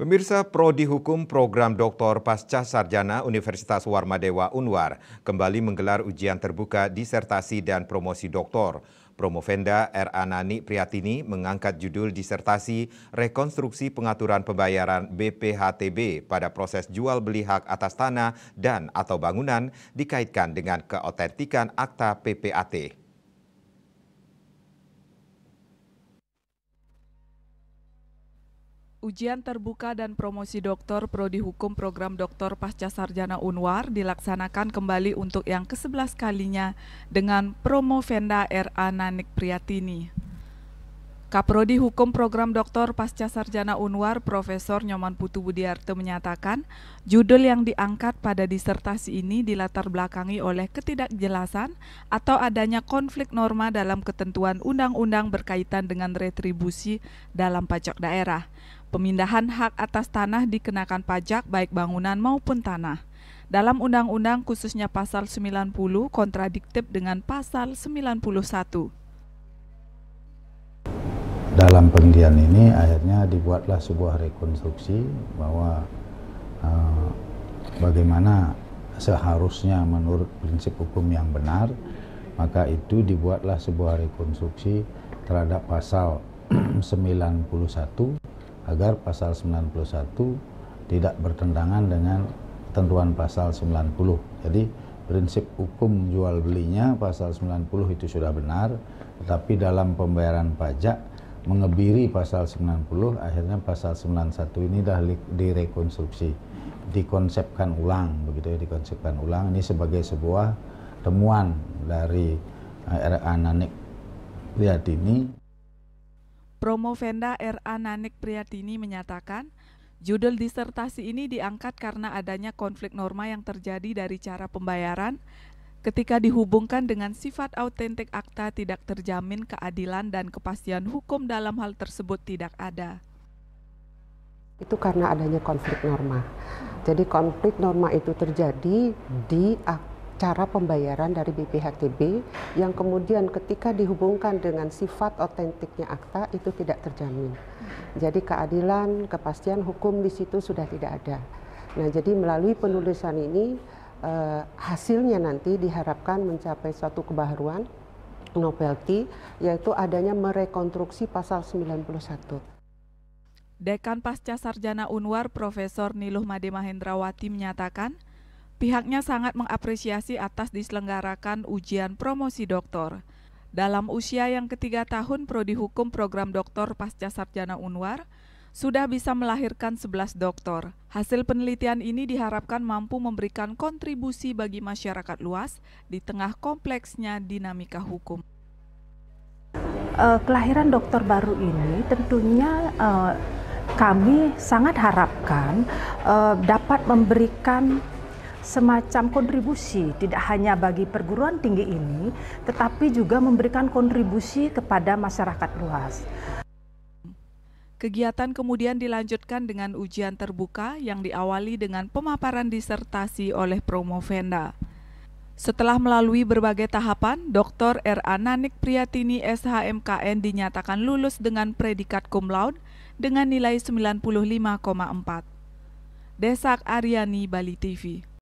Pemirsa, Prodi Hukum Program Doktor Pasca Sarjana Universitas Warmadewa Unwar kembali menggelar ujian terbuka disertasi dan promosi doktor. Promovenda R.A. Nani Priyatini mengangkat judul disertasi Rekonstruksi Pengaturan Pembayaran BPHTB pada proses jual beli hak atas tanah dan atau bangunan dikaitkan dengan keotentikan akta PPAT. Ujian terbuka dan promosi doktor Prodi Hukum Program Doktor Pasca Sarjana Unwar dilaksanakan kembali untuk yang ke-11 kalinya dengan Promovenda R.A. Nani Priyatini. Kaprodi Hukum Program Doktor Pasca Sarjana Unwar Profesor Nyoman Putu Budiarto menyatakan judul yang diangkat pada disertasi ini dilatar belakangi oleh ketidakjelasan atau adanya konflik norma dalam ketentuan undang-undang berkaitan dengan retribusi dalam pajak daerah. Pemindahan hak atas tanah dikenakan pajak baik bangunan maupun tanah. Dalam undang-undang khususnya pasal 90 kontradiktif dengan pasal 91. Dalam penelitian ini akhirnya dibuatlah sebuah rekonstruksi bahwa bagaimana seharusnya menurut prinsip hukum yang benar, maka itu dibuatlah sebuah rekonstruksi terhadap pasal 91 agar pasal 91 tidak bertentangan dengan ketentuan pasal 90. Jadi prinsip hukum jual belinya pasal 90 itu sudah benar, tetapi dalam pembayaran pajak mengebiri pasal 90, akhirnya pasal 91 ini dah direkonstruksi, dikonsepkan ulang, begitu ya, dikonsepkan ulang. Ini sebagai sebuah temuan dari R.A. Nani Priyatini. Promovenda R.A. Nani Priyatini menyatakan, judul disertasi ini diangkat karena adanya konflik norma yang terjadi dari cara pembayaran ketika dihubungkan dengan sifat autentik akta tidak terjamin keadilan dan kepastian hukum dalam hal tersebut tidak ada. Itu karena adanya konflik norma. Jadi konflik norma itu terjadi di cara pembayaran dari BPHTB yang kemudian ketika dihubungkan dengan sifat otentiknya akta itu tidak terjamin. Jadi keadilan, kepastian hukum di situ sudah tidak ada. Nah, jadi melalui penulisan ini hasilnya nanti diharapkan mencapai suatu kebaharuan, novelty, yaitu adanya merekonstruksi pasal 91. Dekan Pasca Sarjana Unwar Profesor Niluh Made Mahendrawati menyatakan, pihaknya sangat mengapresiasi atas diselenggarakan ujian promosi doktor. Dalam usia yang ketiga tahun Prodi Hukum Program Doktor Pasca Sarjana Unwar, sudah bisa melahirkan 11 doktor. Hasil penelitian ini diharapkan mampu memberikan kontribusi bagi masyarakat luas di tengah kompleksnya dinamika hukum. Kelahiran dokter baru ini tentunya kami sangat harapkan dapat memberikan semacam kontribusi tidak hanya bagi perguruan tinggi ini, tetapi juga memberikan kontribusi kepada masyarakat luas. Kegiatan kemudian dilanjutkan dengan ujian terbuka yang diawali dengan pemaparan disertasi oleh Promovenda. Setelah melalui berbagai tahapan, Dr. R.A. Nani Priyatini SHMKN dinyatakan lulus dengan predikat cum laude dengan nilai 95,4. Desak Aryani, Bali TV.